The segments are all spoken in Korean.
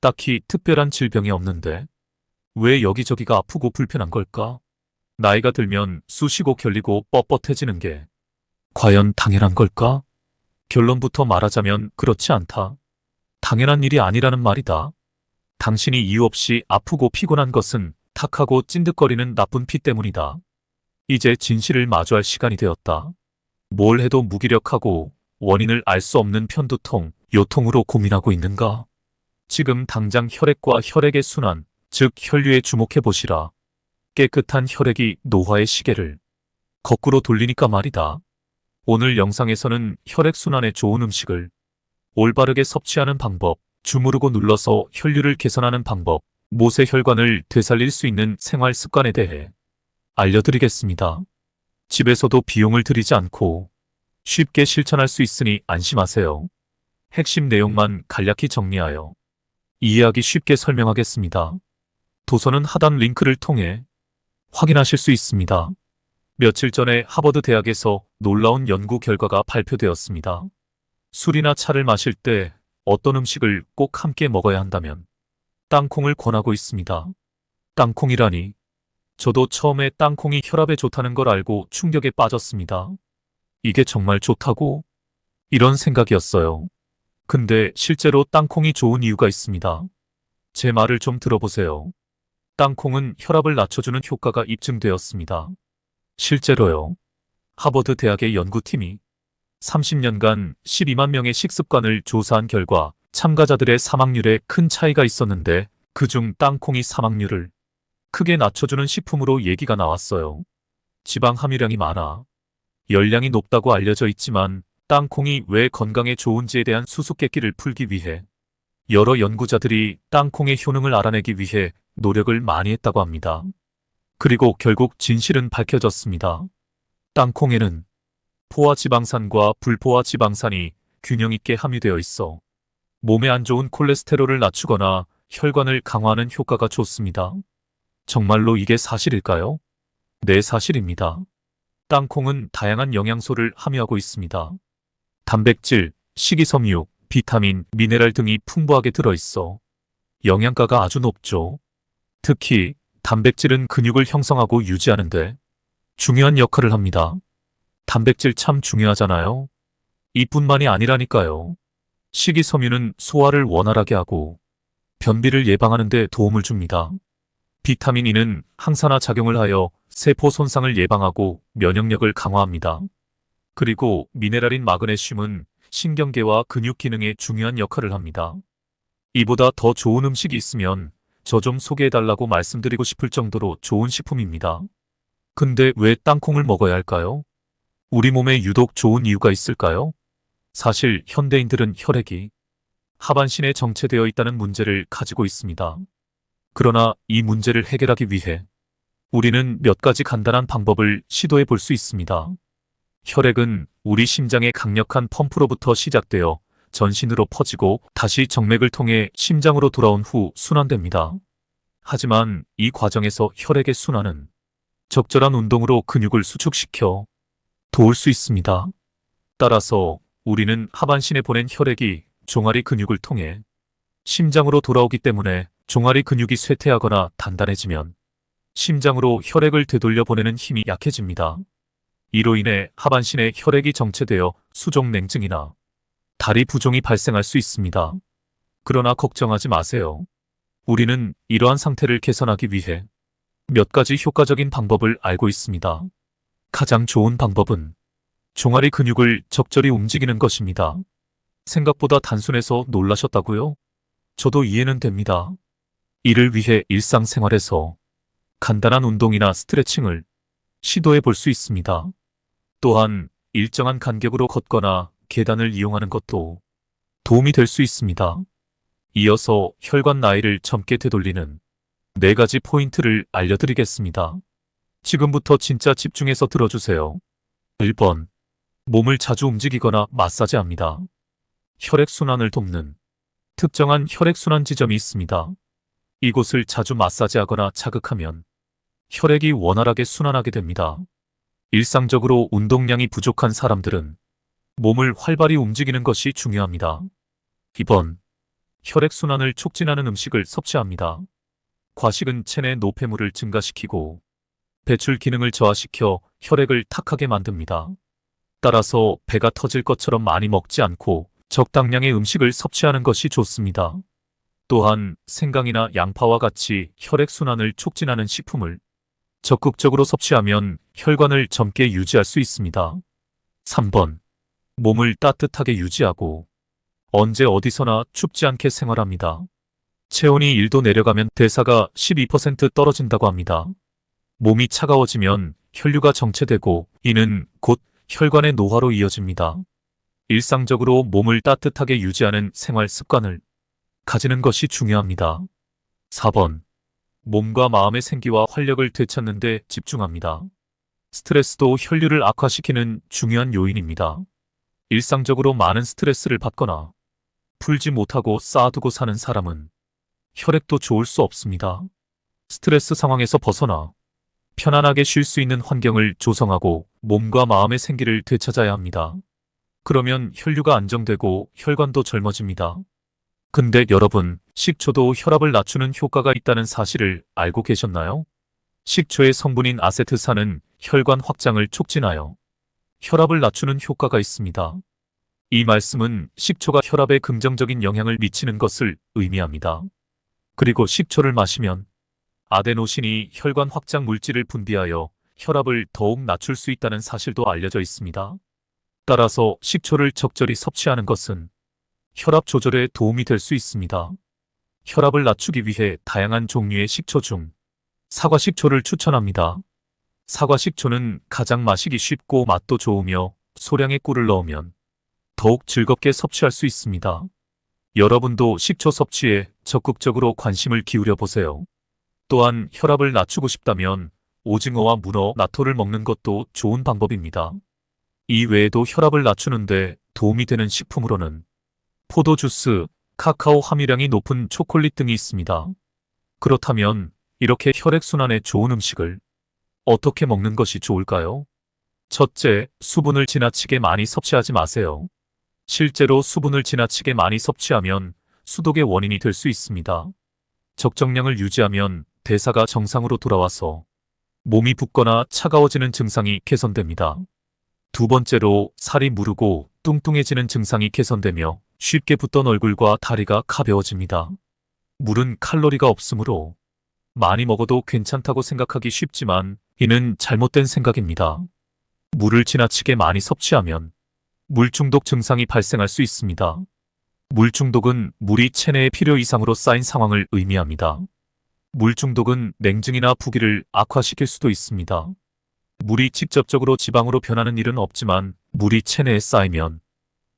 딱히 특별한 질병이 없는데 왜 여기저기가 아프고 불편한 걸까? 나이가 들면 쑤시고 결리고 뻣뻣해지는 게 과연 당연한 걸까? 결론부터 말하자면 그렇지 않다. 당연한 일이 아니라는 말이다. 당신이 이유 없이 아프고 피곤한 것은 탁하고 찐득거리는 나쁜 피 때문이다. 이제 진실을 마주할 시간이 되었다. 뭘 해도 무기력하고 원인을 알 수 없는 편두통, 요통으로 고민하고 있는가? 지금 당장 혈액과 혈액의 순환, 즉 혈류에 주목해 보시라. 깨끗한 혈액이 노화의 시계를 거꾸로 돌리니까 말이다. 오늘 영상에서는 혈액순환에 좋은 음식을 올바르게 섭취하는 방법, 주무르고 눌러서 혈류를 개선하는 방법, 모세혈관을 되살릴 수 있는 생활 습관에 대해 알려드리겠습니다. 집에서도 비용을 들이지 않고 쉽게 실천할 수 있으니 안심하세요. 핵심 내용만 간략히 정리하여 이해하기 쉽게 설명하겠습니다. 도서는 하단 링크를 통해 확인하실 수 있습니다. 며칠 전에 하버드 대학에서 놀라운 연구 결과가 발표되었습니다. 술이나 차를 마실 때 어떤 음식을 꼭 함께 먹어야 한다면 땅콩을 권하고 있습니다. 땅콩이라니. 저도 처음에 땅콩이 혈압에 좋다는 걸 알고 충격에 빠졌습니다. 이게 정말 좋다고? 이런 생각이었어요. 근데 실제로 땅콩이 좋은 이유가 있습니다. 제 말을 좀 들어보세요. 땅콩은 혈압을 낮춰주는 효과가 입증되었습니다. 실제로요. 하버드 대학의 연구팀이 30년간 12만 명의 식습관을 조사한 결과 참가자들의 사망률에 큰 차이가 있었는데 그중 땅콩이 사망률을 크게 낮춰주는 식품으로 얘기가 나왔어요. 지방 함유량이 많아 열량이 높다고 알려져 있지만 땅콩이 왜 건강에 좋은지에 대한 수수께끼를 풀기 위해 여러 연구자들이 땅콩의 효능을 알아내기 위해 노력을 많이 했다고 합니다. 그리고 결국 진실은 밝혀졌습니다. 땅콩에는 포화지방산과 불포화지방산이 균형 있게 함유되어 있어 몸에 안 좋은 콜레스테롤을 낮추거나 혈관을 강화하는 효과가 좋습니다. 정말로 이게 사실일까요? 네, 사실입니다. 땅콩은 다양한 영양소를 함유하고 있습니다. 단백질, 식이섬유, 비타민, 미네랄 등이 풍부하게 들어있어 영양가가 아주 높죠. 특히 단백질은 근육을 형성하고 유지하는데 중요한 역할을 합니다. 단백질 참 중요하잖아요. 이뿐만이 아니라니까요. 식이섬유는 소화를 원활하게 하고 변비를 예방하는 데 도움을 줍니다. 비타민 E는 항산화 작용을 하여 세포 손상을 예방하고 면역력을 강화합니다. 그리고 미네랄인 마그네슘은 신경계와 근육 기능에 중요한 역할을 합니다. 이보다 더 좋은 음식이 있으면 저 좀 소개해달라고 말씀드리고 싶을 정도로 좋은 식품입니다. 근데 왜 땅콩을 먹어야 할까요? 우리 몸에 유독 좋은 이유가 있을까요? 사실 현대인들은 혈액이 하반신에 정체되어 있다는 문제를 가지고 있습니다. 그러나 이 문제를 해결하기 위해 우리는 몇 가지 간단한 방법을 시도해 볼 수 있습니다. 혈액은 우리 심장의 강력한 펌프로부터 시작되어 전신으로 퍼지고 다시 정맥을 통해 심장으로 돌아온 후 순환됩니다. 하지만 이 과정에서 혈액의 순환은 적절한 운동으로 근육을 수축시켜 도울 수 있습니다. 따라서 우리는 하반신에 보낸 혈액이 종아리 근육을 통해 심장으로 돌아오기 때문에 종아리 근육이 쇠퇴하거나 단단해지면 심장으로 혈액을 되돌려 보내는 힘이 약해집니다. 이로 인해 하반신에 혈액이 정체되어 수족냉증이나 다리 부종이 발생할 수 있습니다. 그러나 걱정하지 마세요. 우리는 이러한 상태를 개선하기 위해 몇 가지 효과적인 방법을 알고 있습니다. 가장 좋은 방법은 종아리 근육을 적절히 움직이는 것입니다. 생각보다 단순해서 놀라셨다고요? 저도 이해는 됩니다. 이를 위해 일상생활에서 간단한 운동이나 스트레칭을 시도해 볼 수 있습니다. 또한 일정한 간격으로 걷거나 계단을 이용하는 것도 도움이 될 수 있습니다. 이어서 혈관 나이를 젊게 되돌리는 4가지 포인트를 알려드리겠습니다. 지금부터 진짜 집중해서 들어주세요. 1번. 몸을 자주 움직이거나 마사지합니다. 혈액순환을 돕는 특정한 혈액순환 지점이 있습니다. 이곳을 자주 마사지하거나 자극하면 혈액이 원활하게 순환하게 됩니다. 일상적으로 운동량이 부족한 사람들은 몸을 활발히 움직이는 것이 중요합니다. 2번. 혈액순환을 촉진하는 음식을 섭취합니다. 과식은 체내 노폐물을 증가시키고 배출 기능을 저하시켜 혈액을 탁하게 만듭니다. 따라서 배가 터질 것처럼 많이 먹지 않고 적당량의 음식을 섭취하는 것이 좋습니다. 또한 생강이나 양파와 같이 혈액순환을 촉진하는 식품을 적극적으로 섭취하면 혈관을 젊게 유지할 수 있습니다. 3번. 몸을 따뜻하게 유지하고 언제 어디서나 춥지 않게 생활합니다. 체온이 1도 내려가면 대사가 12% 떨어진다고 합니다. 몸이 차가워지면 혈류가 정체되고 이는 곧 혈관의 노화로 이어집니다. 일상적으로 몸을 따뜻하게 유지하는 생활 습관을 가지는 것이 중요합니다. 4번. 몸과 마음의 생기와 활력을 되찾는 데 집중합니다. 스트레스도 혈류를 악화시키는 중요한 요인입니다. 일상적으로 많은 스트레스를 받거나 풀지 못하고 쌓아두고 사는 사람은 혈액도 좋을 수 없습니다. 스트레스 상황에서 벗어나 편안하게 쉴 수 있는 환경을 조성하고 몸과 마음의 생기를 되찾아야 합니다. 그러면 혈류가 안정되고 혈관도 젊어집니다. 근데 여러분, 식초도 혈압을 낮추는 효과가 있다는 사실을 알고 계셨나요? 식초의 성분인 아세트산은 혈관 확장을 촉진하여 혈압을 낮추는 효과가 있습니다. 이 말씀은 식초가 혈압에 긍정적인 영향을 미치는 것을 의미합니다. 그리고 식초를 마시면 아데노신이 혈관 확장 물질을 분비하여 혈압을 더욱 낮출 수 있다는 사실도 알려져 있습니다. 따라서 식초를 적절히 섭취하는 것은 혈압 조절에 도움이 될 수 있습니다. 혈압을 낮추기 위해 다양한 종류의 식초 중 사과식초를 추천합니다. 사과식초는 가장 마시기 쉽고 맛도 좋으며 소량의 꿀을 넣으면 더욱 즐겁게 섭취할 수 있습니다. 여러분도 식초 섭취에 적극적으로 관심을 기울여 보세요. 또한 혈압을 낮추고 싶다면 오징어와 문어, 나토를 먹는 것도 좋은 방법입니다. 이 외에도 혈압을 낮추는데 도움이 되는 식품으로는 포도주스, 카카오 함유량이 높은 초콜릿 등이 있습니다. 그렇다면 이렇게 혈액순환에 좋은 음식을 어떻게 먹는 것이 좋을까요? 첫째, 수분을 지나치게 많이 섭취하지 마세요. 실제로 수분을 지나치게 많이 섭취하면 수독의 원인이 될 수 있습니다. 적정량을 유지하면 대사가 정상으로 돌아와서 몸이 붓거나 차가워지는 증상이 개선됩니다. 두 번째로, 살이 무르고 뚱뚱해지는 증상이 개선되며 쉽게 붓던 얼굴과 다리가 가벼워집니다. 물은 칼로리가 없으므로 많이 먹어도 괜찮다고 생각하기 쉽지만 이는 잘못된 생각입니다. 물을 지나치게 많이 섭취하면 물중독 증상이 발생할 수 있습니다. 물중독은 물이 체내에 필요 이상으로 쌓인 상황을 의미합니다. 물중독은 냉증이나 부기를 악화시킬 수도 있습니다. 물이 직접적으로 지방으로 변하는 일은 없지만 물이 체내에 쌓이면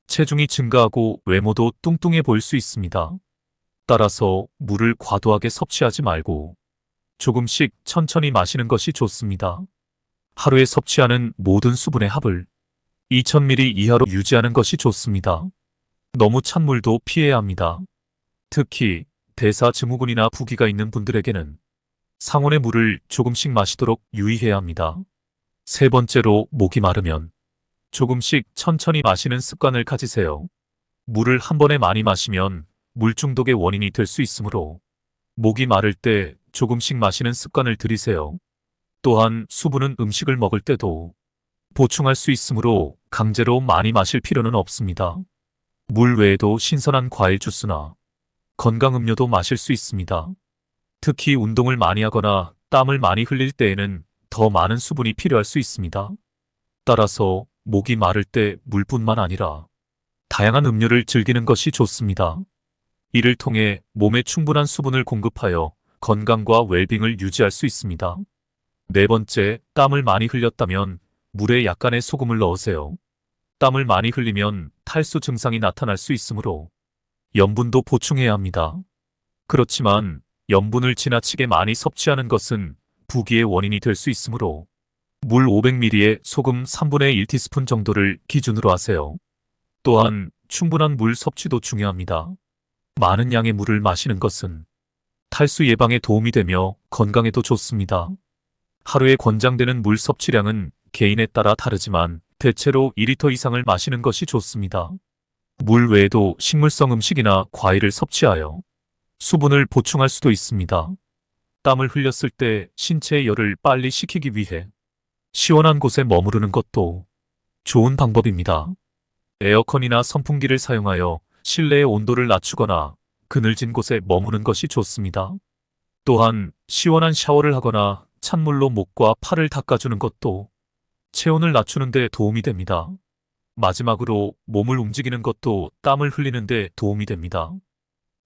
체중이 증가하고 외모도 뚱뚱해 보일 수 있습니다. 따라서 물을 과도하게 섭취하지 말고 조금씩 천천히 마시는 것이 좋습니다. 하루에 섭취하는 모든 수분의 합을 2000ml 이하로 유지하는 것이 좋습니다. 너무 찬 물도 피해야 합니다. 특히 대사 증후군이나 부기가 있는 분들에게는 상온의 물을 조금씩 마시도록 유의해야 합니다. 세 번째로, 목이 마르면 조금씩 천천히 마시는 습관을 가지세요. 물을 한 번에 많이 마시면 물중독의 원인이 될 수 있으므로 목이 마를 때 조금씩 마시는 습관을 들이세요. 또한 수분은 음식을 먹을 때도 보충할 수 있으므로 강제로 많이 마실 필요는 없습니다. 물 외에도 신선한 과일 주스나 건강 음료도 마실 수 있습니다. 특히 운동을 많이 하거나 땀을 많이 흘릴 때에는 더 많은 수분이 필요할 수 있습니다. 따라서 목이 마를 때 물뿐만 아니라 다양한 음료를 즐기는 것이 좋습니다. 이를 통해 몸에 충분한 수분을 공급하여 건강과 웰빙을 유지할 수 있습니다. 네 번째, 땀을 많이 흘렸다면 물에 약간의 소금을 넣으세요. 땀을 많이 흘리면 탈수 증상이 나타날 수 있으므로 염분도 보충해야 합니다. 그렇지만 염분을 지나치게 많이 섭취하는 것은 부기의 원인이 될 수 있으므로 물 500ml에 소금 3분의 1티스푼 정도를 기준으로 하세요. 또한 충분한 물 섭취도 중요합니다. 많은 양의 물을 마시는 것은 탈수 예방에 도움이 되며 건강에도 좋습니다. 하루에 권장되는 물 섭취량은 개인에 따라 다르지만 대체로 2리터 이상을 마시는 것이 좋습니다. 물 외에도 식물성 음식이나 과일을 섭취하여 수분을 보충할 수도 있습니다. 땀을 흘렸을 때 신체의 열을 빨리 식히기 위해 시원한 곳에 머무르는 것도 좋은 방법입니다. 에어컨이나 선풍기를 사용하여 실내의 온도를 낮추거나 그늘진 곳에 머무는 것이 좋습니다. 또한 시원한 샤워를 하거나 찬물로 목과 팔을 닦아주는 것도 체온을 낮추는 데 도움이 됩니다. 마지막으로 몸을 움직이는 것도 땀을 흘리는 데 도움이 됩니다.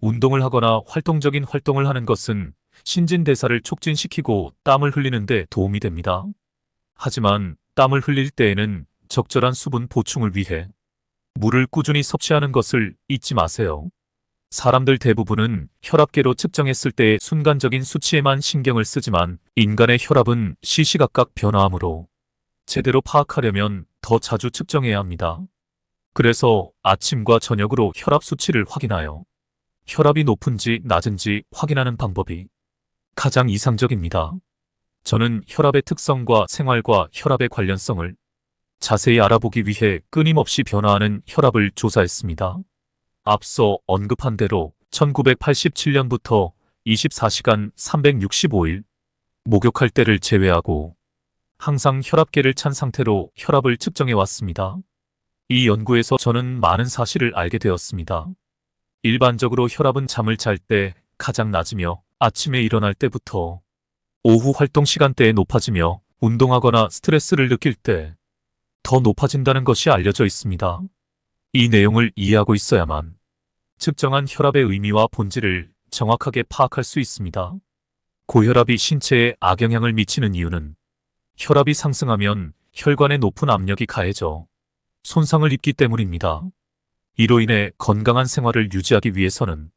운동을 하거나 활동적인 활동을 하는 것은 신진대사를 촉진시키고 땀을 흘리는 데 도움이 됩니다. 하지만 땀을 흘릴 때에는 적절한 수분 보충을 위해 물을 꾸준히 섭취하는 것을 잊지 마세요. 사람들 대부분은 혈압계로 측정했을 때의 순간적인 수치에만 신경을 쓰지만 인간의 혈압은 시시각각 변화하므로 제대로 파악하려면 더 자주 측정해야 합니다. 그래서 아침과 저녁으로 혈압 수치를 확인하여 혈압이 높은지 낮은지 확인하는 방법이 가장 이상적입니다. 저는 혈압의 특성과 생활과 혈압의 관련성을 자세히 알아보기 위해 끊임없이 변화하는 혈압을 조사했습니다. 앞서 언급한 대로 1987년부터 24시간 365일 목욕할 때를 제외하고 항상 혈압계를 찬 상태로 혈압을 측정해 왔습니다. 이 연구에서 저는 많은 사실을 알게 되었습니다. 일반적으로 혈압은 잠을 잘 때 가장 낮으며 아침에 일어날 때부터 오후 활동 시간대에 높아지며 운동하거나 스트레스를 느낄 때 더 높아진다는 것이 알려져 있습니다. 이 내용을 이해하고 있어야만 측정한 혈압의 의미와 본질을 정확하게 파악할 수 있습니다. 고혈압이 신체에 악영향을 미치는 이유는 혈압이 상승하면 혈관에 높은 압력이 가해져 손상을 입기 때문입니다. 이로 인해 건강한 생활을 유지하기 위해서는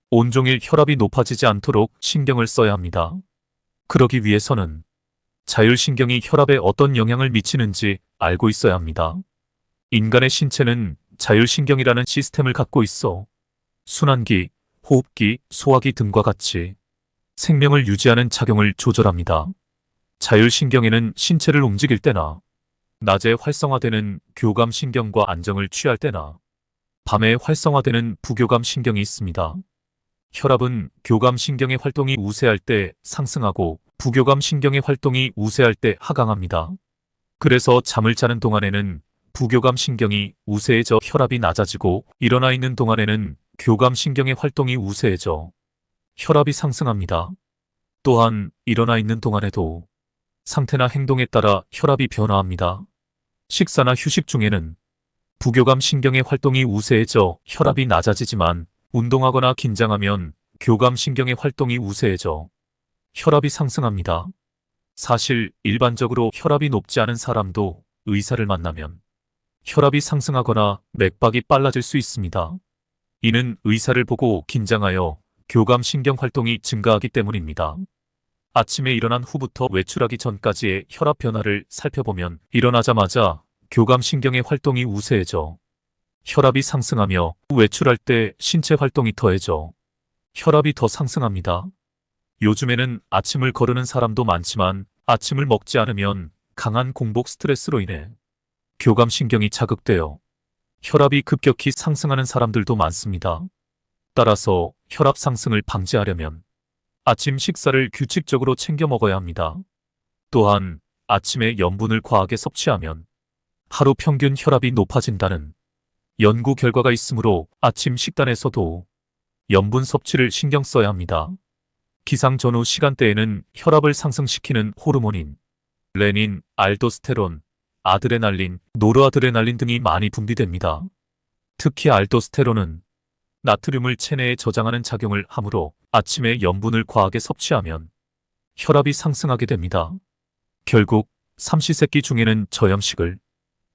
온종일 혈압이 높아지지 않도록 신경을 써야 합니다. 그러기 위해서는 자율신경이 혈압에 어떤 영향을 미치는지 알고 있어야 합니다. 인간의 신체는 자율신경이라는 시스템을 갖고 있어 순환기, 호흡기, 소화기 등과 같이 생명을 유지하는 작용을 조절합니다. 자율신경에는 신체를 움직일 때나 낮에 활성화되는 교감신경과 안정을 취할 때나 밤에 활성화되는 부교감신경이 있습니다. 혈압은 교감신경의 활동이 우세할 때 상승하고 부교감신경의 활동이 우세할 때 하강합니다. 그래서 잠을 자는 동안에는 부교감신경이 우세해져 혈압이 낮아지고 일어나 있는 동안에는 교감신경의 활동이 우세해져 혈압이 상승합니다. 또한 일어나 있는 동안에도 상태나 행동에 따라 혈압이 변화합니다. 식사나 휴식 중에는 부교감신경의 활동이 우세해져 혈압이 낮아지지만 운동하거나 긴장하면 교감신경의 활동이 우세해져 혈압이 상승합니다. 사실 일반적으로 혈압이 높지 않은 사람도 의사를 만나면 혈압이 상승하거나 맥박이 빨라질 수 있습니다. 이는 의사를 보고 긴장하여 교감신경 활동이 증가하기 때문입니다. 아침에 일어난 후부터 외출하기 전까지의 혈압 변화를 살펴보면 일어나자마자 교감신경의 활동이 우세해져 혈압이 상승하며 외출할 때 신체 활동이 더해져 혈압이 더 상승합니다. 요즘에는 아침을 거르는 사람도 많지만 아침을 먹지 않으면 강한 공복 스트레스로 인해 교감신경이 자극되어 혈압이 급격히 상승하는 사람들도 많습니다. 따라서 혈압 상승을 방지하려면 아침 식사를 규칙적으로 챙겨 먹어야 합니다. 또한 아침에 염분을 과하게 섭취하면 하루 평균 혈압이 높아진다는 연구 결과가 있으므로 아침 식단에서도 염분 섭취를 신경 써야 합니다. 기상 전후 시간대에는 혈압을 상승시키는 호르몬인 레닌, 알도스테론, 아드레날린, 노르아드레날린 등이 많이 분비됩니다. 특히 알도스테론은 나트륨을 체내에 저장하는 작용을 하므로 아침에 염분을 과하게 섭취하면 혈압이 상승하게 됩니다. 결국 삼시세끼 중에는 저염식을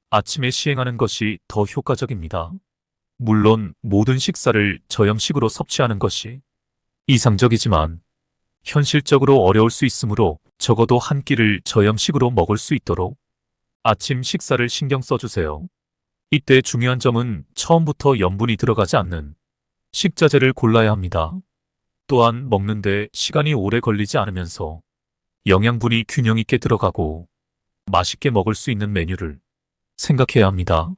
아침에 시행하는 것이 더 효과적입니다. 물론 모든 식사를 저염식으로 섭취하는 것이 이상적이지만 현실적으로 어려울 수 있으므로 적어도 한 끼를 저염식으로 먹을 수 있도록 아침 식사를 신경 써주세요. 이때 중요한 점은 처음부터 염분이 들어가지 않는 식자재를 골라야 합니다. 또한 먹는데 시간이 오래 걸리지 않으면서 영양분이 균형 있게 들어가고 맛있게 먹을 수 있는 메뉴를 생각해야 합니다.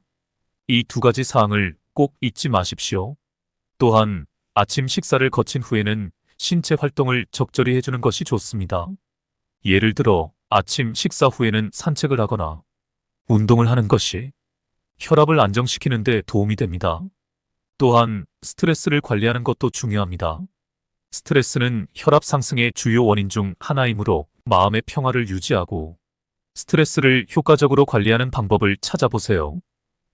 이 두 가지 사항을 꼭 잊지 마십시오. 또한 아침 식사를 거친 후에는 신체 활동을 적절히 해주는 것이 좋습니다. 예를 들어 아침 식사 후에는 산책을 하거나 운동을 하는 것이 혈압을 안정시키는 데 도움이 됩니다. 또한 스트레스를 관리하는 것도 중요합니다. 스트레스는 혈압 상승의 주요 원인 중 하나이므로 마음의 평화를 유지하고 스트레스를 효과적으로 관리하는 방법을 찾아보세요.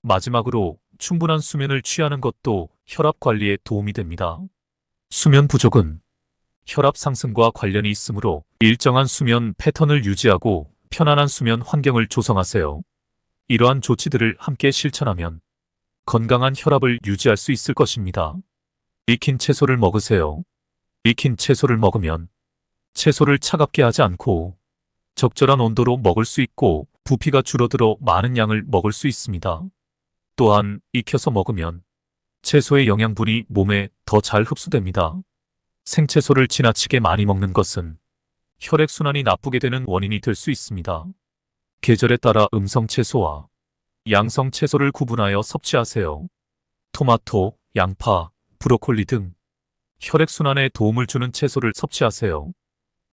마지막으로 충분한 수면을 취하는 것도 혈압 관리에 도움이 됩니다. 수면 부족은 혈압 상승과 관련이 있으므로 일정한 수면 패턴을 유지하고 편안한 수면 환경을 조성하세요. 이러한 조치들을 함께 실천하면 건강한 혈압을 유지할 수 있을 것입니다. 익힌 채소를 먹으세요. 익힌 채소를 먹으면 채소를 차갑게 하지 않고 적절한 온도로 먹을 수 있고 부피가 줄어들어 많은 양을 먹을 수 있습니다. 또한 익혀서 먹으면 채소의 영양분이 몸에 더 잘 흡수됩니다. 생채소를 지나치게 많이 먹는 것은 혈액순환이 나쁘게 되는 원인이 될 수 있습니다. 계절에 따라 음성채소와 양성채소를 구분하여 섭취하세요. 토마토, 양파, 브로콜리 등 혈액순환에 도움을 주는 채소를 섭취하세요.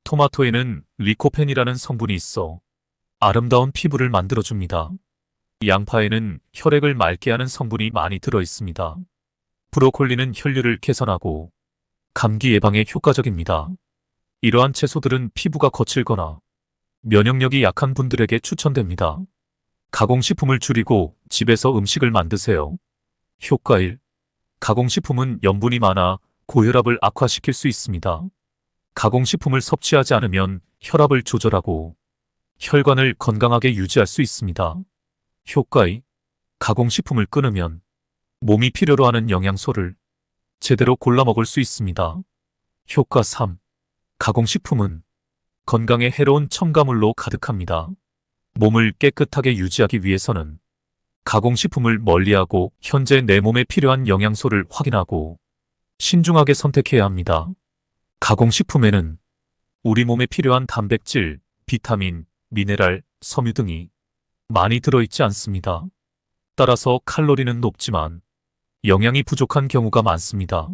토마토에는 리코펜이라는 성분이 있어 아름다운 피부를 만들어줍니다. 양파에는 혈액을 맑게 하는 성분이 많이 들어 있습니다. 브로콜리는 혈류를 개선하고 감기 예방에 효과적입니다. 이러한 채소들은 피부가 거칠거나 면역력이 약한 분들에게 추천됩니다. 가공식품을 줄이고 집에서 음식을 만드세요. 효과 1. 가공식품은 염분이 많아 고혈압을 악화시킬 수 있습니다. 가공식품을 섭취하지 않으면 혈압을 조절하고 혈관을 건강하게 유지할 수 있습니다. 효과 2. 가공식품을 끊으면 몸이 필요로 하는 영양소를 제대로 골라 먹을 수 있습니다. 효과 3. 가공식품은 건강에 해로운 첨가물로 가득합니다. 몸을 깨끗하게 유지하기 위해서는 가공식품을 멀리하고 현재 내 몸에 필요한 영양소를 확인하고 신중하게 선택해야 합니다. 가공식품에는 우리 몸에 필요한 단백질, 비타민, 미네랄, 섬유 등이 많이 들어있지 않습니다. 따라서 칼로리는 높지만 영양이 부족한 경우가 많습니다.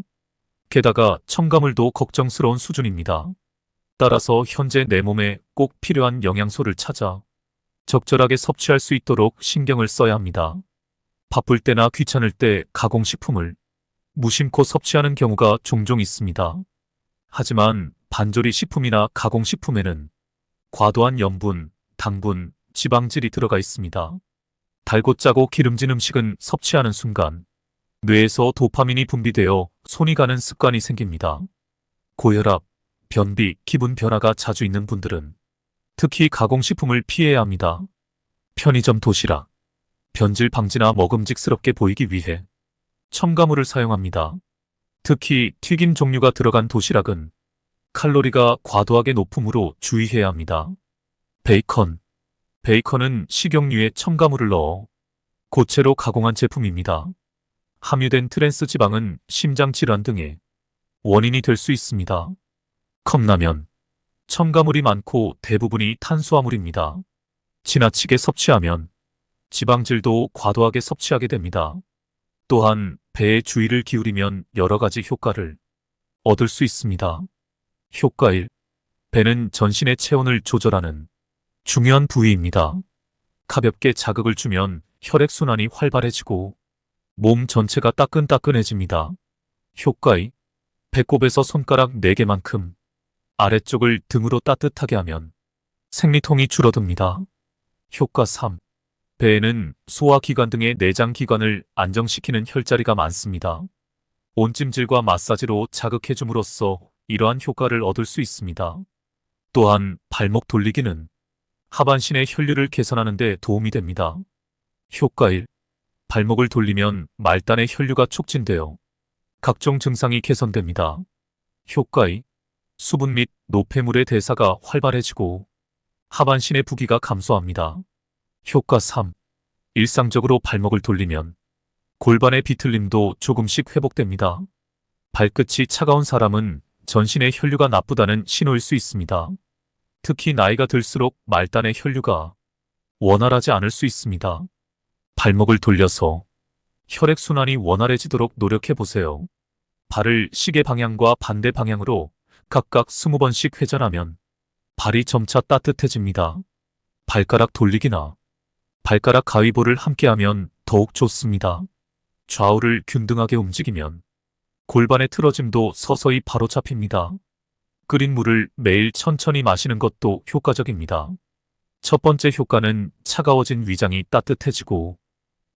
게다가 첨가물도 걱정스러운 수준입니다. 따라서 현재 내 몸에 꼭 필요한 영양소를 찾아 적절하게 섭취할 수 있도록 신경을 써야 합니다. 바쁠 때나 귀찮을 때 가공식품을 무심코 섭취하는 경우가 종종 있습니다. 하지만 반조리 식품이나 가공식품에는 과도한 염분, 당분, 지방질이 들어가 있습니다. 달고 짜고 기름진 음식은 섭취하는 순간 뇌에서 도파민이 분비되어 손이 가는 습관이 생깁니다. 고혈압, 변비, 기분 변화가 자주 있는 분들은 특히 가공식품을 피해야 합니다. 편의점 도시락, 변질 방지나 먹음직스럽게 보이기 위해 첨가물을 사용합니다. 특히 튀김 종류가 들어간 도시락은 칼로리가 과도하게 높으므로 주의해야 합니다. 베이컨은 식용유에 첨가물을 넣어 고체로 가공한 제품입니다. 함유된 트랜스 지방은 심장 질환 등의 원인이 될 수 있습니다. 컵라면, 첨가물이 많고 대부분이 탄수화물입니다. 지나치게 섭취하면 지방질도 과도하게 섭취하게 됩니다. 또한 배에 주의를 기울이면 여러 가지 효과를 얻을 수 있습니다. 효과 1. 배는 전신의 체온을 조절하는 중요한 부위입니다. 가볍게 자극을 주면 혈액순환이 활발해지고 몸 전체가 따끈따끈해집니다. 효과 2. 배꼽에서 손가락 4개만큼 아래쪽을 등으로 따뜻하게 하면 생리통이 줄어듭니다. 효과 3. 배에는 소화기관 등의 내장기관을 안정시키는 혈자리가 많습니다. 온찜질과 마사지로 자극해줌으로써 이러한 효과를 얻을 수 있습니다. 또한 발목 돌리기는 하반신의 혈류를 개선하는 데 도움이 됩니다. 효과 1. 발목을 돌리면 말단의 혈류가 촉진되어 각종 증상이 개선됩니다. 효과 2. 수분 및 노폐물의 대사가 활발해지고 하반신의 부기가 감소합니다. 효과 3. 일상적으로 발목을 돌리면 골반의 비틀림도 조금씩 회복됩니다. 발끝이 차가운 사람은 전신의 혈류가 나쁘다는 신호일 수 있습니다. 특히 나이가 들수록 말단의 혈류가 원활하지 않을 수 있습니다. 발목을 돌려서 혈액순환이 원활해지도록 노력해보세요. 발을 시계 방향과 반대 방향으로 각각 20번씩 회전하면 발이 점차 따뜻해집니다. 발가락 돌리기나 발가락 가위보를 함께하면 더욱 좋습니다. 좌우를 균등하게 움직이면 골반의 틀어짐도 서서히 바로잡힙니다. 끓인 물을 매일 천천히 마시는 것도 효과적입니다. 첫 번째 효과는 차가워진 위장이 따뜻해지고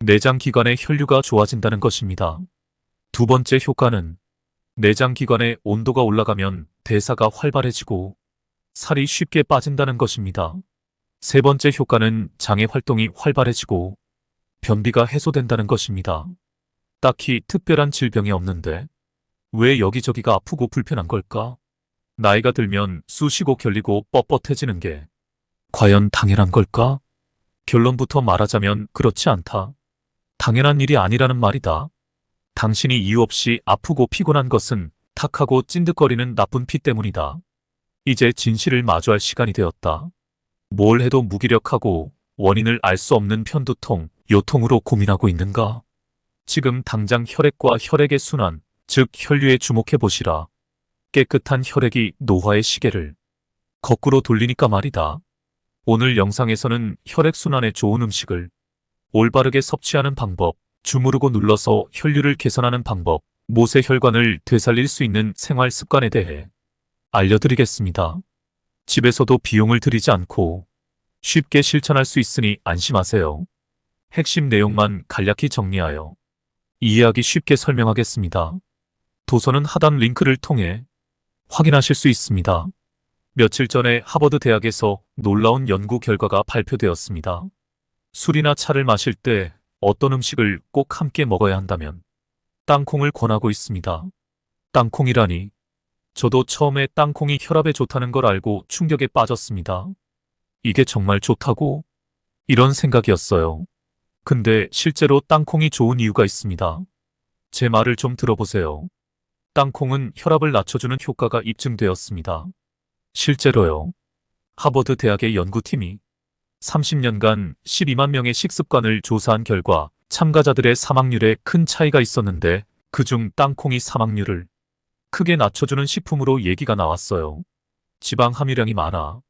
내장 기관의 혈류가 좋아진다는 것입니다. 두 번째 효과는 내장 기관의 온도가 올라가면 대사가 활발해지고 살이 쉽게 빠진다는 것입니다. 세 번째 효과는 장의 활동이 활발해지고 변비가 해소된다는 것입니다. 딱히 특별한 질병이 없는데 왜 여기저기가 아프고 불편한 걸까? 나이가 들면 쑤시고 결리고 뻣뻣해지는 게 과연 당연한 걸까? 결론부터 말하자면 그렇지 않다. 당연한 일이 아니라는 말이다. 당신이 이유 없이 아프고 피곤한 것은 탁하고 찐득거리는 나쁜 피 때문이다. 이제 진실을 마주할 시간이 되었다. 뭘 해도 무기력하고 원인을 알 수 없는 편두통, 요통으로 고민하고 있는가? 지금 당장 혈액과 혈액의 순환, 즉 혈류에 주목해 보시라. 깨끗한 혈액이 노화의 시계를 거꾸로 돌리니까 말이다. 오늘 영상에서는 혈액순환에 좋은 음식을 올바르게 섭취하는 방법, 주무르고 눌러서 혈류를 개선하는 방법, 모세혈관을 되살릴 수 있는 생활 습관에 대해 알려드리겠습니다. 집에서도 비용을 들이지 않고 쉽게 실천할 수 있으니 안심하세요. 핵심 내용만 간략히 정리하여 이해하기 쉽게 설명하겠습니다. 도서는 하단 링크를 통해 확인하실 수 있습니다. 며칠 전에 하버드 대학에서 놀라운 연구 결과가 발표되었습니다. 술이나 차를 마실 때 어떤 음식을 꼭 함께 먹어야 한다면 땅콩을 권하고 있습니다. 땅콩이라니. 저도 처음에 땅콩이 혈압에 좋다는 걸 알고 충격에 빠졌습니다. 이게 정말 좋다고? 이런 생각이었어요. 근데 실제로 땅콩이 좋은 이유가 있습니다. 제 말을 좀 들어보세요. 땅콩은 혈압을 낮춰주는 효과가 입증되었습니다. 실제로요. 하버드 대학의 연구팀이 30년간 12만 명의 식습관을 조사한 결과 참가자들의 사망률에 큰 차이가 있었는데 그중 땅콩이 사망률을 크게 낮춰주는 식품으로 얘기가 나왔어요. 지방 함유량이 많아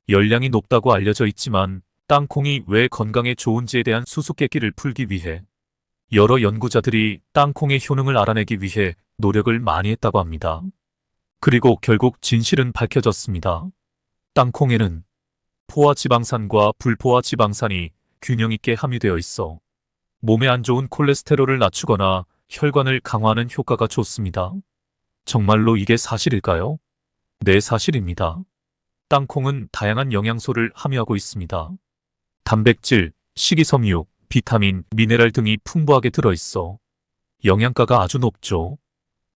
열량이 높다고 알려져 있지만 땅콩이 왜 건강에 좋은지에 대한 수수께끼를 풀기 위해 여러 연구자들이 땅콩의 효능을 알아내기 위해 노력을 많이 했다고 합니다. 그리고 결국 진실은 밝혀졌습니다. 땅콩에는 포화 지방산과 불포화 지방산이 균형 있게 함유되어 있어 몸에 안 좋은 콜레스테롤을 낮추거나 혈관을 강화하는 효과가 좋습니다. 정말로 이게 사실일까요? 네, 사실입니다. 땅콩은 다양한 영양소를 함유하고 있습니다. 단백질, 식이섬유, 비타민, 미네랄 등이 풍부하게 들어있어 영양가가 아주 높죠.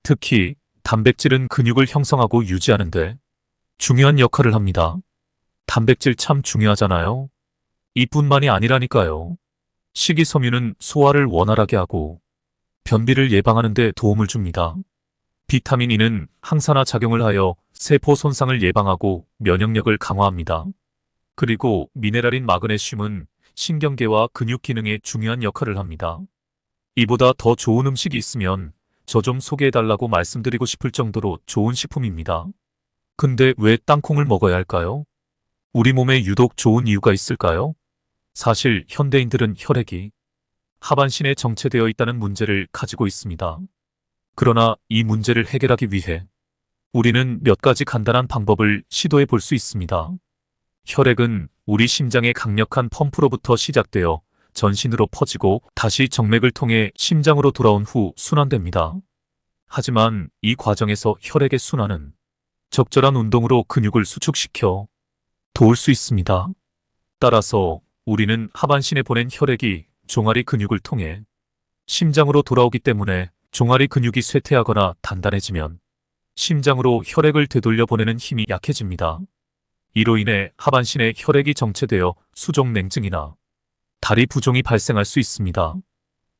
특히 단백질은 근육을 형성하고 유지하는데 중요한 역할을 합니다. 단백질 참 중요하잖아요. 이뿐만이 아니라니까요. 식이섬유는 소화를 원활하게 하고 변비를 예방하는 데 도움을 줍니다. 비타민 E는 항산화 작용을 하여 세포 손상을 예방하고 면역력을 강화합니다. 그리고 미네랄인 마그네슘은 신경계와 근육 기능에 중요한 역할을 합니다. 이보다 더 좋은 음식이 있으면 저 좀 소개해달라고 말씀드리고 싶을 정도로 좋은 식품입니다. 근데 왜 땅콩을 먹어야 할까요? 우리 몸에 유독 좋은 이유가 있을까요? 사실 현대인들은 혈액이 하반신에 정체되어 있다는 문제를 가지고 있습니다. 그러나 이 문제를 해결하기 위해 우리는 몇 가지 간단한 방법을 시도해 볼 수 있습니다. 혈액은 우리 심장의 강력한 펌프로부터 시작되어 전신으로 퍼지고 다시 정맥을 통해 심장으로 돌아온 후 순환됩니다. 하지만 이 과정에서 혈액의 순환은 적절한 운동으로 근육을 수축시켜 도울 수 있습니다. 따라서 우리는 하반신에 보낸 혈액이 종아리 근육을 통해 심장으로 돌아오기 때문에 종아리 근육이 쇠퇴하거나 단단해지면 심장으로 혈액을 되돌려 보내는 힘이 약해집니다. 이로 인해 하반신에 혈액이 정체되어 수족냉증이나 다리 부종이 발생할 수 있습니다.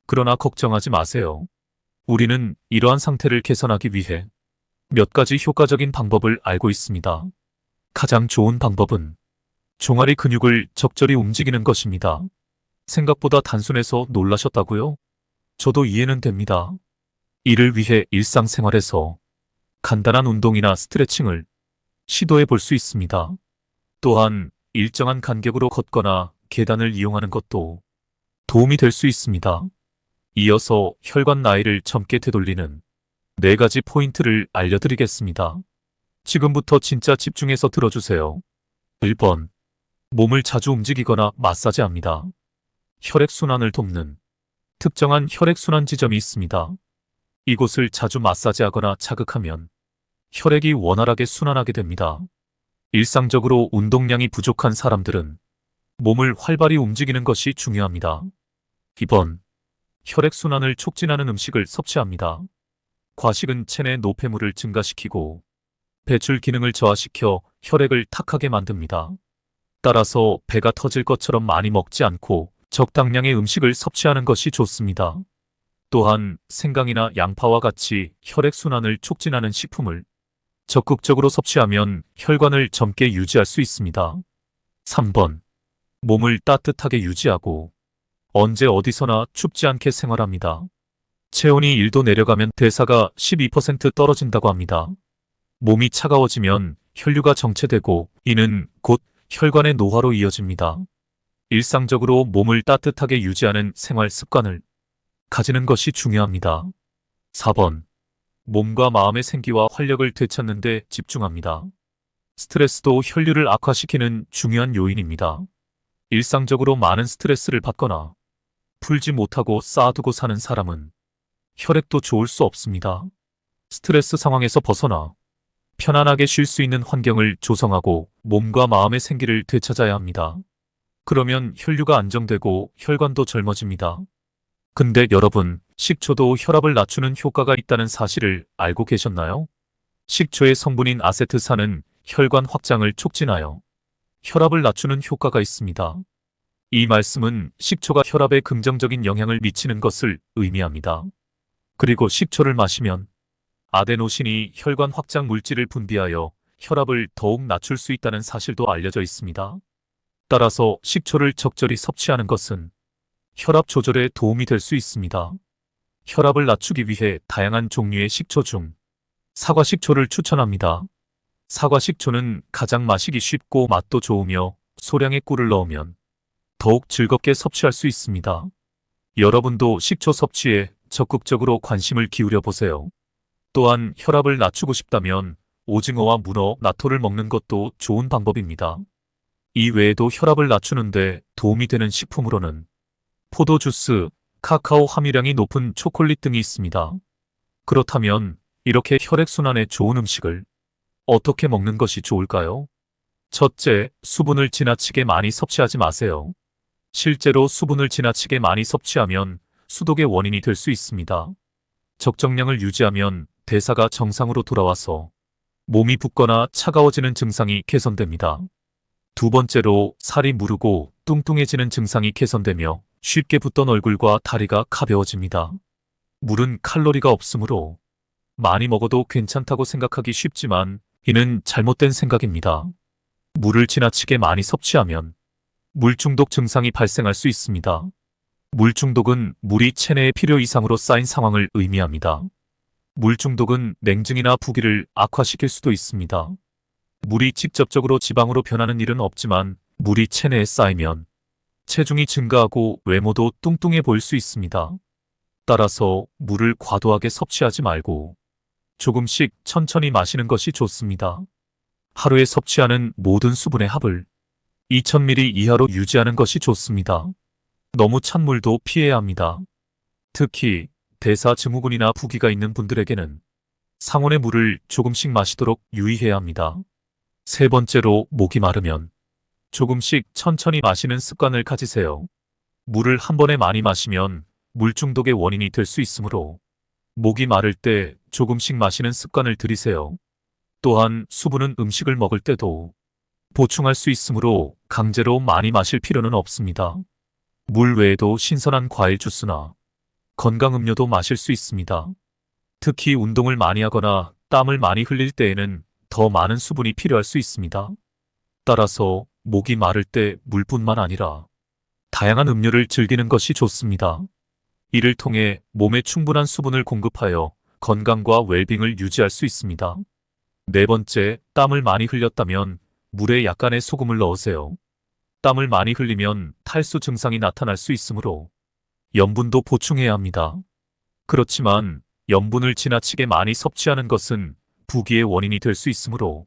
그러나 걱정하지 마세요. 우리는 이러한 상태를 개선하기 위해 몇 가지 효과적인 방법을 알고 있습니다. 가장 좋은 방법은 종아리 근육을 적절히 움직이는 것입니다. 생각보다 단순해서 놀라셨다고요? 저도 이해는 됩니다. 이를 위해 일상생활에서 간단한 운동이나 스트레칭을 시도해 볼 수 있습니다. 또한 일정한 간격으로 걷거나 계단을 이용하는 것도 도움이 될 수 있습니다. 이어서 혈관 나이를 젊게 되돌리는 4가지 포인트를 알려드리겠습니다. 지금부터 진짜 집중해서 들어주세요. 1번. 몸을 자주 움직이거나 마사지합니다. 혈액순환을 돕는 특정한 혈액순환 지점이 있습니다. 이곳을 자주 마사지하거나 자극하면 혈액이 원활하게 순환하게 됩니다. 일상적으로 운동량이 부족한 사람들은 몸을 활발히 움직이는 것이 중요합니다. 2번. 혈액순환을 촉진하는 음식을 섭취합니다. 과식은 체내 노폐물을 증가시키고 배출 기능을 저하시켜 혈액을 탁하게 만듭니다. 따라서 배가 터질 것처럼 많이 먹지 않고 적당량의 음식을 섭취하는 것이 좋습니다. 또한 생강이나 양파와 같이 혈액순환을 촉진하는 식품을 적극적으로 섭취하면 혈관을 젊게 유지할 수 있습니다. 3번. 몸을 따뜻하게 유지하고 언제 어디서나 춥지 않게 생활합니다. 체온이 1도 내려가면 대사가 12% 떨어진다고 합니다. 몸이 차가워지면 혈류가 정체되고 이는 곧 혈관의 노화로 이어집니다. 일상적으로 몸을 따뜻하게 유지하는 생활 습관을 가지는 것이 중요합니다. 4번. 몸과 마음의 생기와 활력을 되찾는 데 집중합니다. 스트레스도 혈류를 악화시키는 중요한 요인입니다. 일상적으로 많은 스트레스를 받거나 풀지 못하고 쌓아두고 사는 사람은 혈액도 좋을 수 없습니다. 스트레스 상황에서 벗어나 편안하게 쉴 수 있는 환경을 조성하고 몸과 마음의 생기를 되찾아야 합니다. 그러면 혈류가 안정되고 혈관도 젊어집니다. 근데 여러분, 식초도 혈압을 낮추는 효과가 있다는 사실을 알고 계셨나요? 식초의 성분인 아세트산은 혈관 확장을 촉진하여 혈압을 낮추는 효과가 있습니다. 이 말씀은 식초가 혈압에 긍정적인 영향을 미치는 것을 의미합니다. 그리고 식초를 마시면 아데노신이 혈관 확장 물질을 분비하여 혈압을 더욱 낮출 수 있다는 사실도 알려져 있습니다. 따라서 식초를 적절히 섭취하는 것은 혈압 조절에 도움이 될 수 있습니다. 혈압을 낮추기 위해 다양한 종류의 식초 중 사과 식초를 추천합니다. 사과 식초는 가장 마시기 쉽고 맛도 좋으며 소량의 꿀을 넣으면 더욱 즐겁게 섭취할 수 있습니다. 여러분도 식초 섭취에 적극적으로 관심을 기울여 보세요. 또한 혈압을 낮추고 싶다면 오징어와 문어, 나토를 먹는 것도 좋은 방법입니다. 이 외에도 혈압을 낮추는데 도움이 되는 식품으로는 포도 주스, 카카오 함유량이 높은 초콜릿 등이 있습니다. 그렇다면 이렇게 혈액순환에 좋은 음식을 어떻게 먹는 것이 좋을까요? 첫째, 수분을 지나치게 많이 섭취하지 마세요. 실제로 수분을 지나치게 많이 섭취하면 수독의 원인이 될 수 있습니다. 적정량을 유지하면 대사가 정상으로 돌아와서 몸이 붓거나 차가워지는 증상이 개선됩니다. 두 번째로 살이 무르고 뚱뚱해지는 증상이 개선되며 쉽게 붓던 얼굴과 다리가 가벼워집니다. 물은 칼로리가 없으므로 많이 먹어도 괜찮다고 생각하기 쉽지만 이는 잘못된 생각입니다. 물을 지나치게 많이 섭취하면 물 중독 증상이 발생할 수 있습니다. 물 중독은 물이 체내에 필요 이상으로 쌓인 상황을 의미합니다. 물 중독은 냉증이나 부기를 악화시킬 수도 있습니다. 물이 직접적으로 지방으로 변하는 일은 없지만 물이 체내에 쌓이면 체중이 증가하고 외모도 뚱뚱해 보일 수 있습니다. 따라서 물을 과도하게 섭취하지 말고 조금씩 천천히 마시는 것이 좋습니다. 하루에 섭취하는 모든 수분의 합을 2000ml 이하로 유지하는 것이 좋습니다. 너무 찬 물도 피해야 합니다. 특히 대사 증후군이나 부기가 있는 분들에게는 상온의 물을 조금씩 마시도록 유의해야 합니다. 세 번째로, 목이 마르면 조금씩 천천히 마시는 습관을 가지세요. 물을 한 번에 많이 마시면 물 중독의 원인이 될 수 있으므로 목이 마를 때 조금씩 마시는 습관을 들이세요. 또한 수분은 음식을 먹을 때도 보충할 수 있으므로 강제로 많이 마실 필요는 없습니다. 물 외에도 신선한 과일 주스나 건강 음료도 마실 수 있습니다. 특히 운동을 많이 하거나 땀을 많이 흘릴 때에는 더 많은 수분이 필요할 수 있습니다. 따라서 목이 마를 때 물뿐만 아니라 다양한 음료를 즐기는 것이 좋습니다. 이를 통해 몸에 충분한 수분을 공급하여 건강과 웰빙을 유지할 수 있습니다. 네 번째, 땀을 많이 흘렸다면 물에 약간의 소금을 넣으세요. 땀을 많이 흘리면 탈수 증상이 나타날 수 있으므로 염분도 보충해야 합니다. 그렇지만 염분을 지나치게 많이 섭취하는 것은 부기의 원인이 될 수 있으므로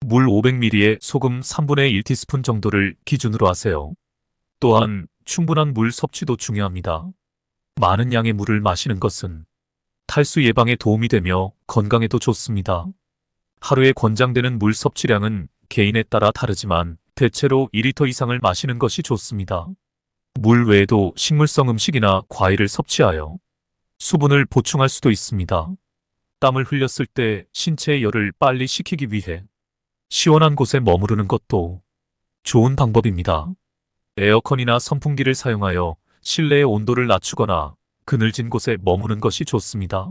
물 500ml에 소금 3분의 1티스푼 정도를 기준으로 하세요. 또한 충분한 물 섭취도 중요합니다. 많은 양의 물을 마시는 것은 탈수 예방에 도움이 되며 건강에도 좋습니다. 하루에 권장되는 물 섭취량은 개인에 따라 다르지만 대체로 2리터 이상을 마시는 것이 좋습니다. 물 외에도 식물성 음식이나 과일을 섭취하여 수분을 보충할 수도 있습니다. 땀을 흘렸을 때 신체의 열을 빨리 식히기 위해 시원한 곳에 머무르는 것도 좋은 방법입니다. 에어컨이나 선풍기를 사용하여 실내의 온도를 낮추거나 그늘진 곳에 머무는 것이 좋습니다.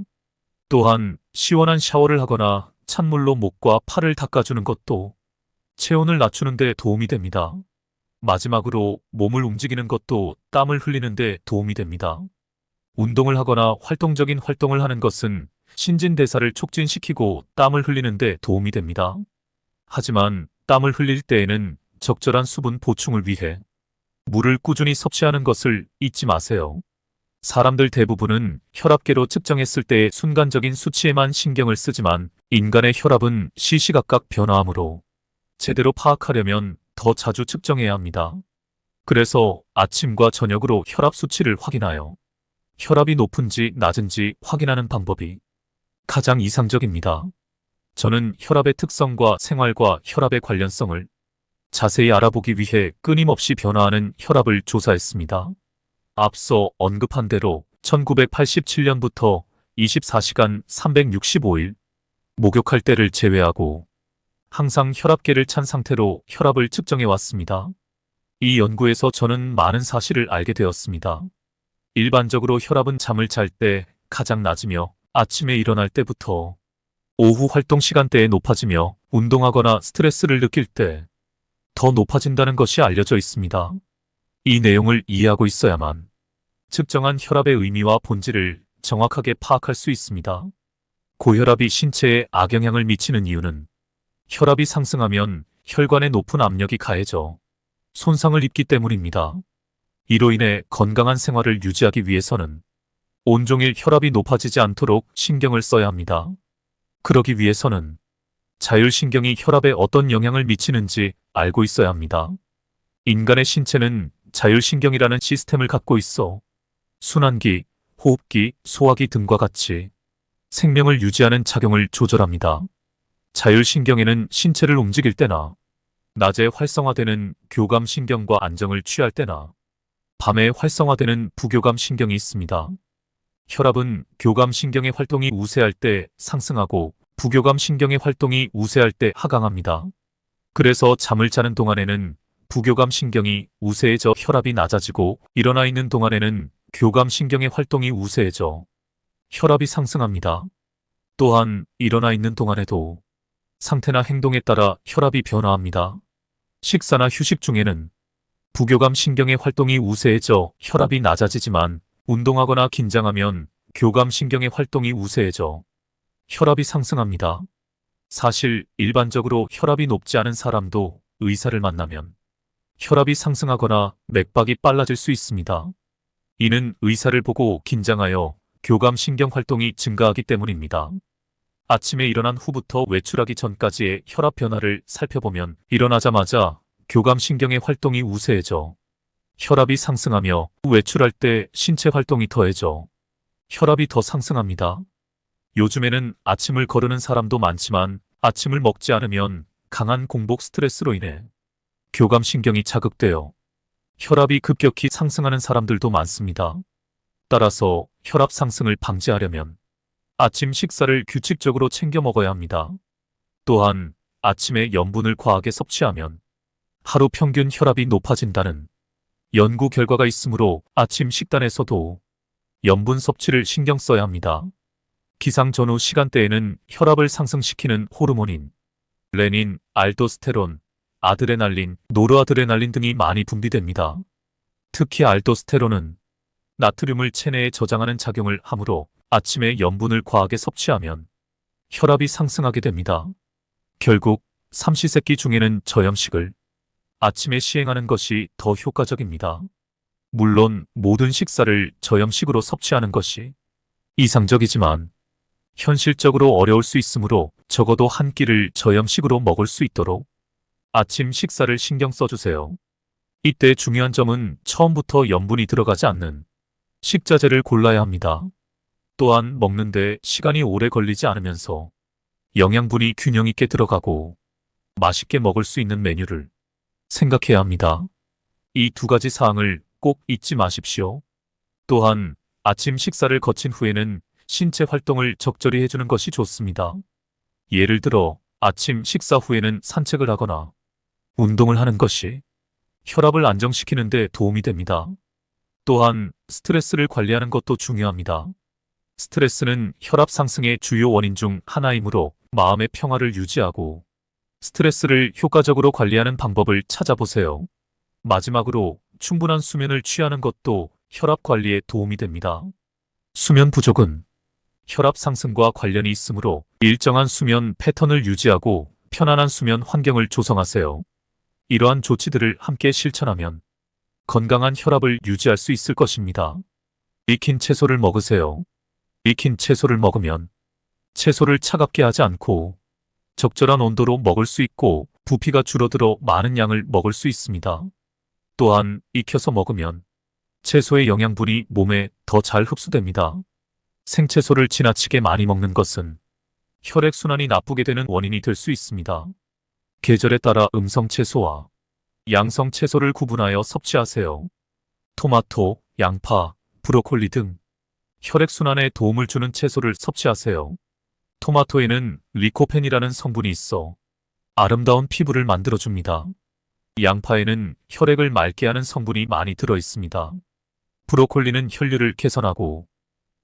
또한 시원한 샤워를 하거나 찬물로 목과 팔을 닦아주는 것도 체온을 낮추는 데 도움이 됩니다. 마지막으로 몸을 움직이는 것도 땀을 흘리는 데 도움이 됩니다. 운동을 하거나 활동적인 활동을 하는 것은 신진대사를 촉진시키고 땀을 흘리는 데 도움이 됩니다. 하지만 땀을 흘릴 때에는 적절한 수분 보충을 위해 물을 꾸준히 섭취하는 것을 잊지 마세요. 사람들 대부분은 혈압계로 측정했을 때의 순간적인 수치에만 신경을 쓰지만 인간의 혈압은 시시각각 변화하므로 제대로 파악하려면 더 자주 측정해야 합니다. 그래서 아침과 저녁으로 혈압 수치를 확인하여 혈압이 높은지 낮은지 확인하는 방법이 가장 이상적입니다. 저는 혈압의 특성과 생활과 혈압의 관련성을 자세히 알아보기 위해 끊임없이 변화하는 혈압을 조사했습니다. 앞서 언급한 대로 1987년부터 24시간 365일 목욕할 때를 제외하고 항상 혈압계를 찬 상태로 혈압을 측정해 왔습니다. 이 연구에서 저는 많은 사실을 알게 되었습니다. 일반적으로 혈압은 잠을 잘 때 가장 낮으며 아침에 일어날 때부터 오후 활동 시간대에 높아지며 운동하거나 스트레스를 느낄 때 더 높아진다는 것이 알려져 있습니다. 이 내용을 이해하고 있어야만 측정한 혈압의 의미와 본질을 정확하게 파악할 수 있습니다. 고혈압이 신체에 악영향을 미치는 이유는 혈압이 상승하면 혈관에 높은 압력이 가해져 손상을 입기 때문입니다. 이로 인해 건강한 생활을 유지하기 위해서는 온종일 혈압이 높아지지 않도록 신경을 써야 합니다. 그러기 위해서는 자율신경이 혈압에 어떤 영향을 미치는지 알고 있어야 합니다. 인간의 신체는 자율신경이라는 시스템을 갖고 있어 순환기, 호흡기, 소화기 등과 같이 생명을 유지하는 작용을 조절합니다. 자율신경에는 신체를 움직일 때나 낮에 활성화되는 교감신경과 안정을 취할 때나 밤에 활성화되는 부교감신경이 있습니다. 혈압은 교감신경의 활동이 우세할 때 상승하고 부교감신경의 활동이 우세할 때 하강합니다. 그래서 잠을 자는 동안에는 부교감신경이 우세해져 혈압이 낮아지고 일어나 있는 동안에는 교감신경의 활동이 우세해져 혈압이 상승합니다. 또한 일어나 있는 동안에도 상태나 행동에 따라 혈압이 변화합니다. 식사나 휴식 중에는 부교감신경의 활동이 우세해져 혈압이 낮아지지만 운동하거나 긴장하면 교감신경의 활동이 우세해져 혈압이 상승합니다. 사실 일반적으로 혈압이 높지 않은 사람도 의사를 만나면 혈압이 상승하거나 맥박이 빨라질 수 있습니다. 이는 의사를 보고 긴장하여 교감신경 활동이 증가하기 때문입니다. 아침에 일어난 후부터 외출하기 전까지의 혈압 변화를 살펴보면 일어나자마자 교감신경의 활동이 우세해져 혈압이 상승하며 외출할 때 신체 활동이 더해져 혈압이 더 상승합니다. 요즘에는 아침을 거르는 사람도 많지만 아침을 먹지 않으면 강한 공복 스트레스로 인해 교감신경이 자극되어 혈압이 급격히 상승하는 사람들도 많습니다. 따라서 혈압 상승을 방지하려면 아침 식사를 규칙적으로 챙겨 먹어야 합니다. 또한 아침에 염분을 과하게 섭취하면 하루 평균 혈압이 높아진다는 연구 결과가 있으므로 아침 식단에서도 염분 섭취를 신경 써야 합니다. 기상 전후 시간대에는 혈압을 상승시키는 호르몬인 레닌, 알도스테론, 아드레날린, 노르아드레날린 등이 많이 분비됩니다. 특히 알도스테론은 나트륨을 체내에 저장하는 작용을 하므로 아침에 염분을 과하게 섭취하면 혈압이 상승하게 됩니다. 결국 삼시세끼 중에는 저염식을 아침에 시행하는 것이 더 효과적입니다. 물론 모든 식사를 저염식으로 섭취하는 것이 이상적이지만 현실적으로 어려울 수 있으므로 적어도 한 끼를 저염식으로 먹을 수 있도록 아침 식사를 신경 써주세요. 이때 중요한 점은 처음부터 염분이 들어가지 않는 식자재를 골라야 합니다. 또한 먹는데 시간이 오래 걸리지 않으면서 영양분이 균형 있게 들어가고 맛있게 먹을 수 있는 메뉴를 생각해야 합니다. 이 두 가지 사항을 꼭 잊지 마십시오. 또한 아침 식사를 거친 후에는 신체 활동을 적절히 해주는 것이 좋습니다. 예를 들어 아침 식사 후에는 산책을 하거나 운동을 하는 것이 혈압을 안정시키는 데 도움이 됩니다. 또한 스트레스를 관리하는 것도 중요합니다. 스트레스는 혈압 상승의 주요 원인 중 하나이므로 마음의 평화를 유지하고 스트레스를 효과적으로 관리하는 방법을 찾아보세요. 마지막으로 충분한 수면을 취하는 것도 혈압 관리에 도움이 됩니다. 수면 부족은 혈압 상승과 관련이 있으므로 일정한 수면 패턴을 유지하고 편안한 수면 환경을 조성하세요. 이러한 조치들을 함께 실천하면 건강한 혈압을 유지할 수 있을 것입니다. 익힌 채소를 먹으세요. 익힌 채소를 먹으면 채소를 차갑게 하지 않고 적절한 온도로 먹을 수 있고 부피가 줄어들어 많은 양을 먹을 수 있습니다. 또한 익혀서 먹으면 채소의 영양분이 몸에 더 잘 흡수됩니다. 생채소를 지나치게 많이 먹는 것은 혈액순환이 나쁘게 되는 원인이 될 수 있습니다. 계절에 따라 음성채소와 양성채소를 구분하여 섭취하세요. 토마토, 양파, 브로콜리 등 혈액순환에 도움을 주는 채소를 섭취하세요. 토마토에는 리코펜이라는 성분이 있어 아름다운 피부를 만들어줍니다. 양파에는 혈액을 맑게 하는 성분이 많이 들어있습니다. 브로콜리는 혈류를 개선하고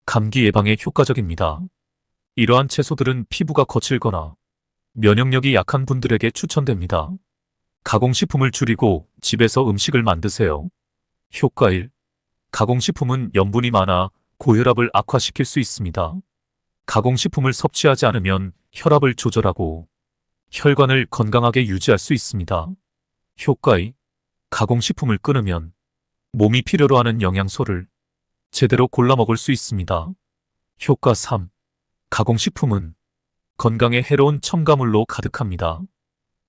감기 예방에 효과적입니다. 이러한 채소들은 피부가 거칠거나 면역력이 약한 분들에게 추천됩니다. 가공식품을 줄이고 집에서 음식을 만드세요. 효과 1. 가공식품은 염분이 많아 고혈압을 악화시킬 수 있습니다. 가공식품을 섭취하지 않으면 혈압을 조절하고 혈관을 건강하게 유지할 수 있습니다. 효과 2. 가공식품을 끊으면 몸이 필요로 하는 영양소를 제대로 골라 먹을 수 있습니다. 효과 3. 가공식품은 건강에 해로운 첨가물로 가득합니다.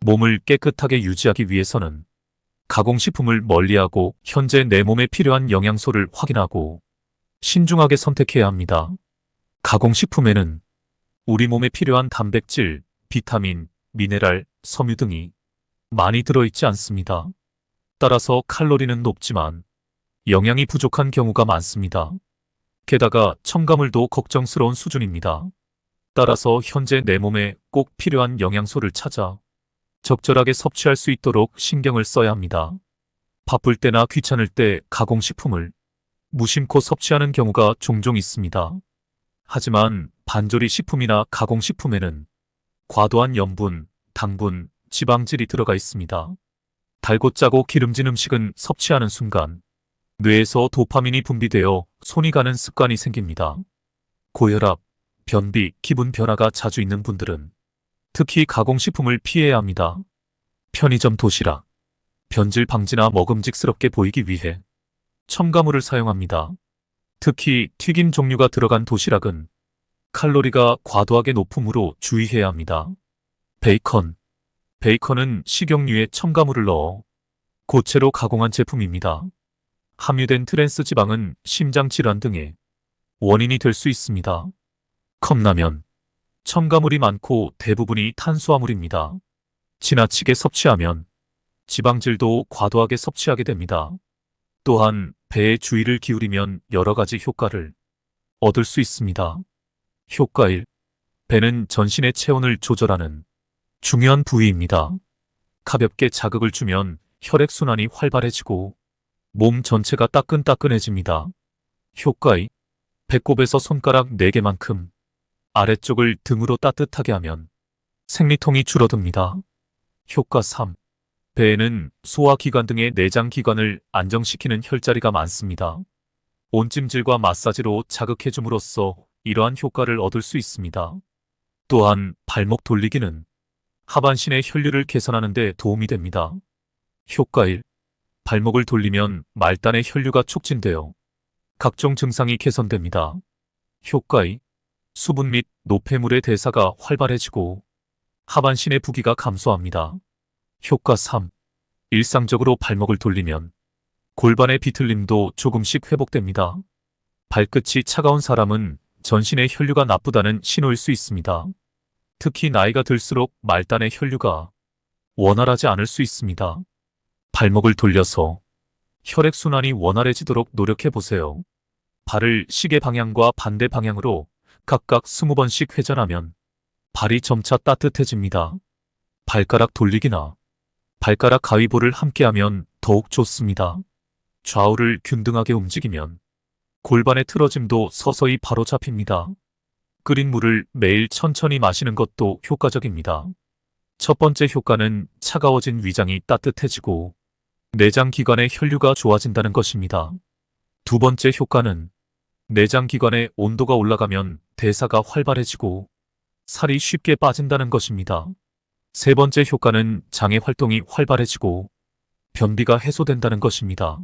몸을 깨끗하게 유지하기 위해서는 가공식품을 멀리하고 현재 내 몸에 필요한 영양소를 확인하고 신중하게 선택해야 합니다. 가공식품에는 우리 몸에 필요한 단백질, 비타민, 미네랄, 섬유 등이 많이 들어있지 않습니다. 따라서 칼로리는 높지만 영양이 부족한 경우가 많습니다. 게다가 첨가물도 걱정스러운 수준입니다. 따라서 현재 내 몸에 꼭 필요한 영양소를 찾아 적절하게 섭취할 수 있도록 신경을 써야 합니다. 바쁠 때나 귀찮을 때 가공식품을 무심코 섭취하는 경우가 종종 있습니다. 하지만 반조리 식품이나 가공식품에는 과도한 염분, 당분, 지방질이 들어가 있습니다. 달고 짜고 기름진 음식은 섭취하는 순간 뇌에서 도파민이 분비되어 손이 가는 습관이 생깁니다. 고혈압, 변비, 기분 변화가 자주 있는 분들은 특히 가공식품을 피해야 합니다. 편의점 도시락, 변질 방지나 먹음직스럽게 보이기 위해 첨가물을 사용합니다. 특히 튀김 종류가 들어간 도시락은 칼로리가 과도하게 높으므로 주의해야 합니다. 베이컨은 식용유에 첨가물을 넣어 고체로 가공한 제품입니다. 함유된 트랜스 지방은 심장 질환 등의 원인이 될 수 있습니다. 컵라면, 첨가물이 많고 대부분이 탄수화물입니다. 지나치게 섭취하면 지방질도 과도하게 섭취하게 됩니다. 또한 배에 주의를 기울이면 여러 가지 효과를 얻을 수 있습니다. 효과 1. 배는 전신의 체온을 조절하는 중요한 부위입니다. 가볍게 자극을 주면 혈액순환이 활발해지고 몸 전체가 따끈따끈해집니다. 효과 2. 배꼽에서 손가락 4개만큼 아래쪽을 등으로 따뜻하게 하면 생리통이 줄어듭니다. 효과 3. 배에는 소화기관 등의 내장기관을 안정시키는 혈자리가 많습니다. 온찜질과 마사지로 자극해줌으로써 이러한 효과를 얻을 수 있습니다. 또한 발목 돌리기는 하반신의 혈류를 개선하는 데 도움이 됩니다. 효과 1. 발목을 돌리면 말단의 혈류가 촉진되어 각종 증상이 개선됩니다. 효과 2. 수분 및 노폐물의 대사가 활발해지고 하반신의 부기가 감소합니다. 효과 3. 일상적으로 발목을 돌리면 골반의 비틀림도 조금씩 회복됩니다. 발끝이 차가운 사람은 전신의 혈류가 나쁘다는 신호일 수 있습니다. 특히 나이가 들수록 말단의 혈류가 원활하지 않을 수 있습니다. 발목을 돌려서 혈액순환이 원활해지도록 노력해보세요. 발을 시계 방향과 반대 방향으로 각각 20번씩 회전하면 발이 점차 따뜻해집니다. 발가락 돌리기나 발가락 가위볼을 함께하면 더욱 좋습니다. 좌우를 균등하게 움직이면 골반의 틀어짐도 서서히 바로잡힙니다. 끓인 물을 매일 천천히 마시는 것도 효과적입니다. 첫 번째 효과는 차가워진 위장이 따뜻해지고 내장 기관의 혈류가 좋아진다는 것입니다. 두 번째 효과는 내장 기관의 온도가 올라가면 대사가 활발해지고 살이 쉽게 빠진다는 것입니다. 세 번째 효과는 장의 활동이 활발해지고 변비가 해소된다는 것입니다.